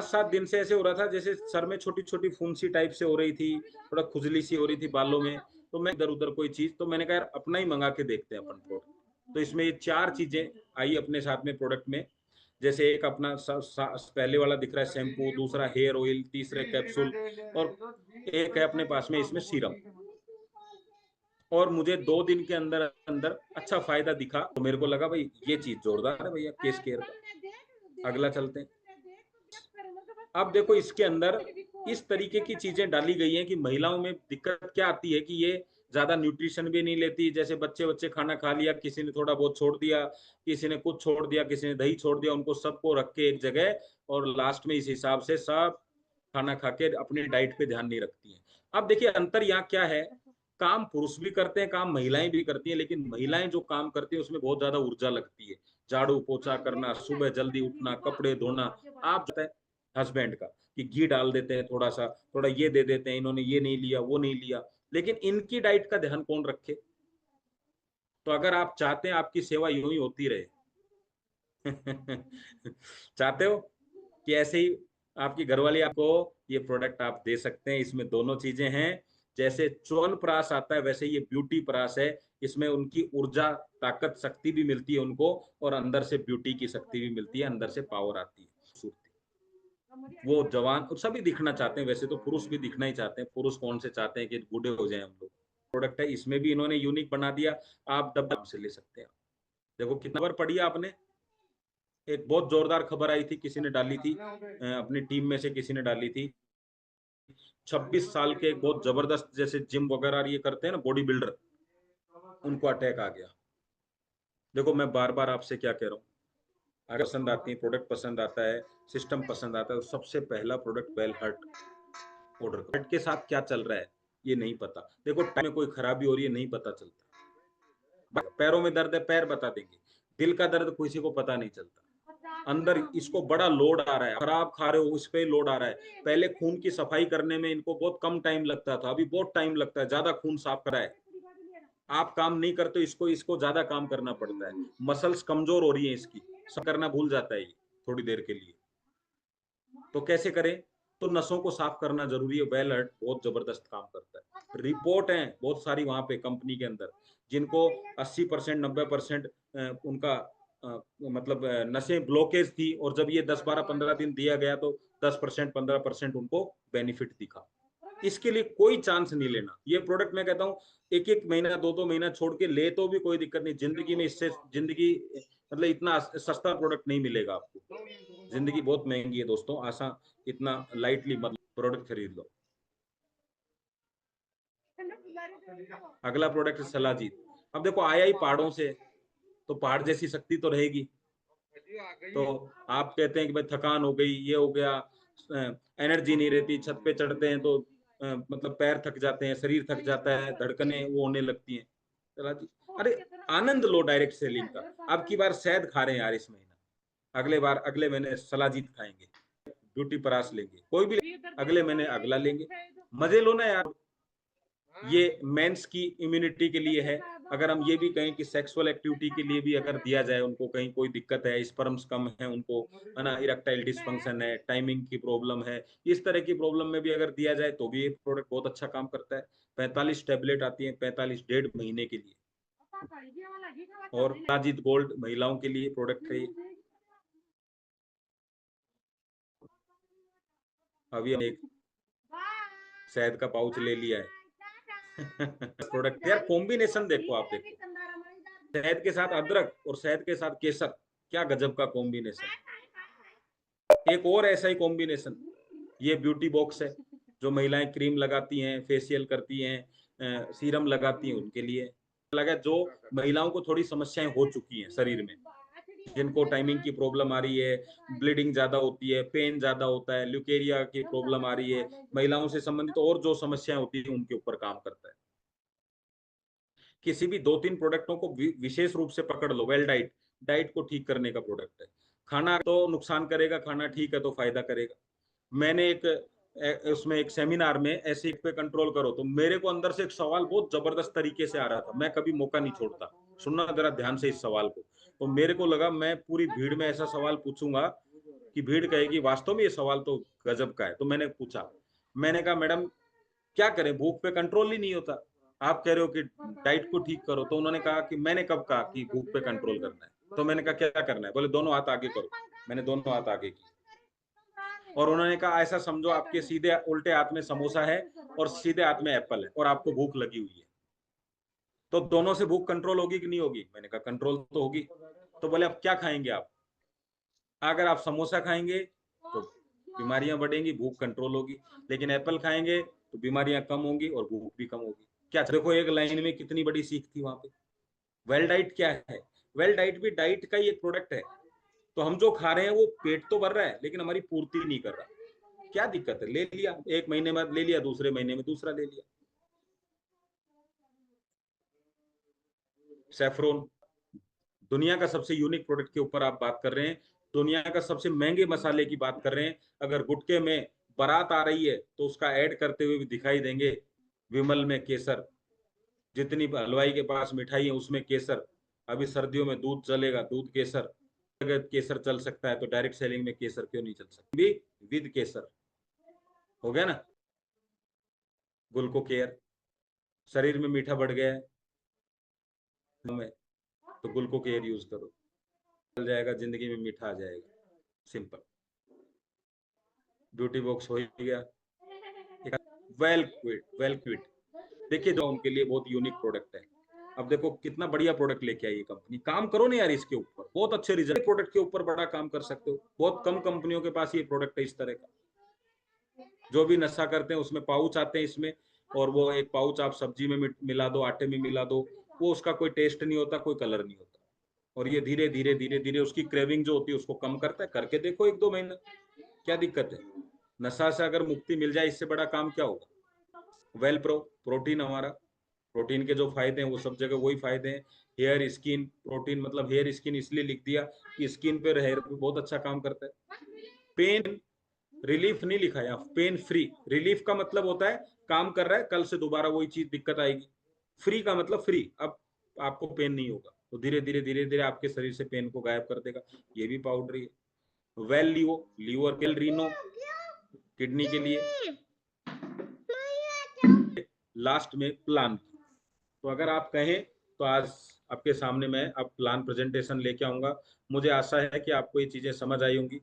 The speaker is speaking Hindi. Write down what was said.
5-7 दिन से ऐसे हो रहा था जैसे सर में छोटी छोटी फुंसी टाइप से हो रही थी, थोड़ा खुजली सी हो रही थी बालों में। तो मैं इधर उधर कोई चीज, तो मैंने कहा यार अपना ही मंगा के देखते हैं अपन प्रोडक्ट। तो इसमें ये 4 चीजें आई अपने साथ में प्रोडक्ट में। जैसे एक अपना पहले वाला दिख रहा है शैम्पू, दूसरा हेयर ऑयल, तीसरे कैप्सूल, और एक है अपने पास में इसमें सीरम। और मुझे 2 दिन के अंदर अंदर अच्छा फायदा दिखा, तो मेरे को लगा भाई ये चीज जोरदार है भैया केस केयर का, अगला चलते हैं। अब देखो इसके अंदर इस तरीके की चीजें डाली गई हैं कि महिलाओं में दिक्कत क्या आती है कि ये ज्यादा न्यूट्रिशन भी नहीं लेती। जैसे बच्चे बच्चे खाना खा लिया, किसी ने थोड़ा बहुत छोड़ दिया, किसी ने कुछ छोड़ दिया, किसी ने दही छोड़ दिया, उनको सबको रख के एक जगह, और लास्ट में इस हिसाब से सब खाना खा के अपनी डाइट पे ध्यान नहीं रखती है। अब देखिए अंतर यहाँ क्या है, काम पुरुष भी करते हैं, काम महिलाएं भी करती हैं, लेकिन महिलाएं जो काम करती हैं उसमें बहुत ज्यादा ऊर्जा लगती है। झाड़ू पोछा करना, सुबह जल्दी उठना, कपड़े धोना। आप हस्बैंड का कि घी डाल देते हैं थोड़ा सा, थोड़ा ये दे देते हैं, इन्होंने ये नहीं लिया वो नहीं लिया, लेकिन इनकी डाइट का ध्यान कौन रखे। तो अगर आप चाहते हैं आपकी सेवा यूं ही होती रहे चाहते हो कि ऐसे ही आपकी घरवाली आपको ये प्रोडक्ट आप दे सकते हैं। इसमें दोनों चीजें हैं, जैसे च्यवनप्राश आता है वैसे ये ब्यूटी प्राश है। इसमें उनकी ऊर्जा, ताकत, शक्ति भी मिलती है उनको, और अंदर से ब्यूटी की शक्ति भी मिलती है, अंदर से पावर आती है, वो जवान और सभी दिखना चाहते हैं। वैसे तो पुरुष भी दिखना ही चाहते हैं, पुरुष कौन से चाहते हैं कि बूढ़े हो जाएं हम लोग। प्रोडक्ट है, इसमें भी इन्होंने यूनिक बना दिया। आप डब्बा से ले सकते हैं। देखो कितना बार पढ़ी आपने, एक बहुत जोरदार खबर आई थी, किसी ने डाली थी, अपनी टीम में से किसी ने डाली थी। 26 साल के एक बहुत जबरदस्त, जैसे जिम वगैरह ये करते हैं ना बॉडी बिल्डर, उनको अटैक आ गया। देखो मैं बार बार आपसे क्या कह रहा हूँ, अगर पसंद आती है, प्रोडक्ट पसंद आता है, सिस्टम पसंद आता है, तो सबसे पहला प्रोडक्ट वेल हर्ट ऑर्डर करो। हर्ट के साथ क्या चल रहा है ये नहीं पता। देखो टाइम में कोई खराबी हो रही है नहीं पता चलता, पैरों में दर्द है पैर बता देंगे, दिल का दर्द किसी को पता नहीं चलता। अंदर इसको बड़ा लोड आ रहा है, खराब खा रहे हो उस पे लोड आ रहा है। पहले खून की सफाई करने में इनको बहुत कम टाइम लगता था, अभी बहुत टाइम लगता है, ज्यादा खून साफ करा है। आप काम नहीं करते, इसको इसको ज्यादा काम करना पड़ता है। मसल्स कमजोर हो रही है इसकी, सब करना भूल जाता है ये थोड़ी देर के लिए। तो कैसे करें, तो नसों को साफ करना जरूरी है। वेल हर्ट बहुत जबरदस्त काम करता है। रिपोर्ट है बहुत सारी वहां पे कंपनी के अंदर, जिनको 80% 90% उनका मतलब नसें ब्लॉकेज थी, और जब ये 10-12-15 दिन दिया गया तो 10% 15% उनको बेनिफिट दिखा। इसके लिए कोई चांस नहीं लेना। ये प्रोडक्ट मैं कहता हूँ एक एक महीना 2-2 महीना छोड़ के ले तो भी कोई दिक्कत नहीं। जिंदगी में इससे जिंदगी मतलब इतना सस्ता प्रोडक्ट नहीं मिलेगा आपको। जिंदगी बहुत महंगी है दोस्तों, आसान इतना लाइटली मतलब प्रोडक्ट खरीद लो। अगला प्रोडक्ट सलाजीत। अब देखो आया ही पहाड़ों से, तो पहाड़ जैसी शक्ति तो रहेगी। तो आप कहते हैं कि भाई थकान हो गई, ये हो गया, एनर्जी नहीं रहती, छत पे चढ़ते हैं तो मतलब पैर थक जाते हैं, शरीर थक जाता है, धड़कनें वो होने लगती हैं। सलाजीत, अरे आनंद लो डायरेक्ट सेलिंग का। अब की बार शहद खा रहे हैं यार इस महीना, अगले बार अगले महीने सलाजीत खाएंगे, ब्यूटी परास लेंगे, कोई भी अगले महीने अगला लेंगे। मजे लो ना यार। ये मेंस की इम्यूनिटी के लिए है। अगर हम ये भी कहें कि सेक्सुअल एक्टिविटी के लिए भी अगर दिया जाए, उनको कहीं कोई दिक्कत है, स्पर्म्स कम है उनको, है ना, इरेक्टाइल डिसफंक्शन है, टाइमिंग की प्रॉब्लम है, इस तरह की प्रॉब्लम में भी अगर दिया जाए तो भी ये प्रोडक्ट बहुत अच्छा काम करता है। 45 टेबलेट आती है, 45 1.5 महीने के लिए। और अजित गोल्ड महिलाओं के लिए प्रोडक्ट है। अभी हम एक शहद का पाउच ले लिया है प्रोडक्ट यार, कॉम्बिनेशन देखो, आप देखो शहद के साथ अदरक और शहद के साथ केसर, क्या गजब का कॉम्बिनेशन। एक और ऐसा ही कॉम्बिनेशन, ये ब्यूटी बॉक्स है, जो महिलाएं क्रीम लगाती हैं, फेशियल करती हैं, सीरम लगाती हैं, उनके लिए लगा। जो महिलाओं को थोड़ी समस्याएं हो चुकी हैं शरीर में, जिनको टाइमिंग की प्रॉब्लम आ रही है, ब्लीडिंग ज्यादा होती है, पेन ज्यादा होता है, ल्यूकेरिया की प्रॉब्लम आ रही है, महिलाओं से संबंधित और जो समस्याएं होती है उनके ऊपर काम करता है। किसी भी 2-3 प्रोडक्टों को विशेष रूप से पकड़ लो। वेल डाइट, डाइट को ठीक करने का प्रोडक्ट है। खाना तो नुकसान करेगा, खाना ठीक है तो फायदा करेगा। मैंने एक उसमें एक सेमिनार में ऐसे पे कंट्रोल करो, तो मेरे को अंदर से एक सवाल बहुत जबरदस्त तरीके से आ रहा था, मैं कभी मौका नहीं छोड़ता। सुनना जरा ध्यान से इस सवाल को। तो मेरे को लगा मैं पूरी भीड़ में ऐसा सवाल पूछूंगा कि भीड़ कहेगी वास्तव में ये सवाल तो गजब का है। तो मैंने पूछा, मैंने कहा मैडम क्या करें, भूख पे कंट्रोल ही नहीं होता, आप कह रहे हो कि डाइट को ठीक करो। तो उन्होंने कहा कि मैंने कब कहा कि भूख पे कंट्रोल करना है। तो मैंने कहा क्या करना है, बोले दोनों हाथ आगे करो। मैंने दोनों हाथ आगे की और उन्होंने कहा ऐसा समझो आपके सीधे उल्टे हाथ में समोसा है और सीधे हाथ में एप्पल है और आपको भूख लगी हुई है, तो दोनों से भूख कंट्रोल होगी कि नहीं होगी। मैंने कहा कंट्रोल तो होगी। तो बोले अब क्या खाएंगे आप, अगर आप समोसा खाएंगे तो बीमारियां बढ़ेंगी, भूख कंट्रोल होगी, लेकिन एप्पल खाएंगे तो बीमारियां कम होंगी और भूख भी कम होगी। क्या देखो एक लाइन में कितनी बड़ी सीख थी वहां पे। वेल डाइट क्या है, वेल डाइट भी डाइट का ही एक प्रोडक्ट है। तो हम जो खा रहे हैं वो पेट तो भर रहा है लेकिन हमारी पूर्ति नहीं कर रहा। क्या दिक्कत है, ले लिया एक महीने बाद ले लिया, दूसरे महीने में दूसरा ले लिया। सेफ्रोन दुनिया का सबसे यूनिक प्रोडक्ट के ऊपर आप बात कर रहे हैं, दुनिया का सबसे महंगे मसाले की बात कर रहे हैं। अगर गुटके में बारात आ रही है तो उसका ऐड करते हुए भी दिखाई देंगे, विमल में केसर, जितनी हलवाई के पास मिठाई है उसमें केसर। अभी सर्दियों में दूध चलेगा, दूध केसर, अगर केसर चल सकता है तो डायरेक्ट सेलिंग में केसर क्यों नहीं चल सकता भी, विद केसर। हो गया ना। गुलको केयर, शरीर में मीठा बढ़ गया है में, तो गुलको केयर यूज करो, चल जाएगा, जिंदगी में मीठा आ जाएगा। सिंपल, ब्यूटी बॉक्स हो ही गया। वेल क्विट, वेल क्विट देखिए जो उनके लिए बहुत यूनिक प्रोडक्ट है। अब देखो कितना बढ़िया प्रोडक्ट लेके आई ये कंपनी, काम करो ना यार इसके ऊपर, बहुत अच्छे रिजल्ट, प्रोडक्ट के ऊपर बड़ा काम कर सकते हो। बहुत कम कंपनियों के पास ये प्रोडक्ट है इस तरह का। जो भी नशा करते हैं उसमें पाउच आते हैं इसमें, और वो एक पाउच आप सब्जी में मिला दो, आटे में मिला दो, वो उसका कोई टेस्ट नहीं होता, कोई कलर नहीं होता, और ये धीरे धीरे धीरे धीरे उसकी क्रेविंग जो होती है उसको कम करता है। करके देखो एक दो महीना, क्या दिक्कत है। नशा से अगर मुक्ति मिल जाए इससे बड़ा काम क्या होगा। वेल प्रो, प्रोटीन हमारा, प्रोटीन के जो फायदे हैं वो सब जगह वही फायदे हैं। हेयर स्किन प्रोटीन, मतलब हेयर स्किन इसलिए लिख दिया कि स्किन पे हेयर पे बहुत अच्छा काम करता है। पेन रिलीफ नहीं लिखा है, पेन फ्री। रिलीफ का मतलब होता है काम कर रहा है, कल से दोबारा वही चीज दिक्कत आएगी। फ्री का मतलब फ्री, अब आपको पेन नहीं होगा, तो धीरे धीरे धीरे धीरे आपके शरीर से पेन को गायब कर देगा। ये भी पाउडर ही है। वेल लियो, लीवर केल रीनो, किडनी के लिए। लास्ट में प्लान, तो अगर आप कहें तो आज आपके सामने मैं अब प्लान प्रेजेंटेशन लेके आऊंगा। मुझे आशा है कि आपको ये चीजें समझ आई होंगी।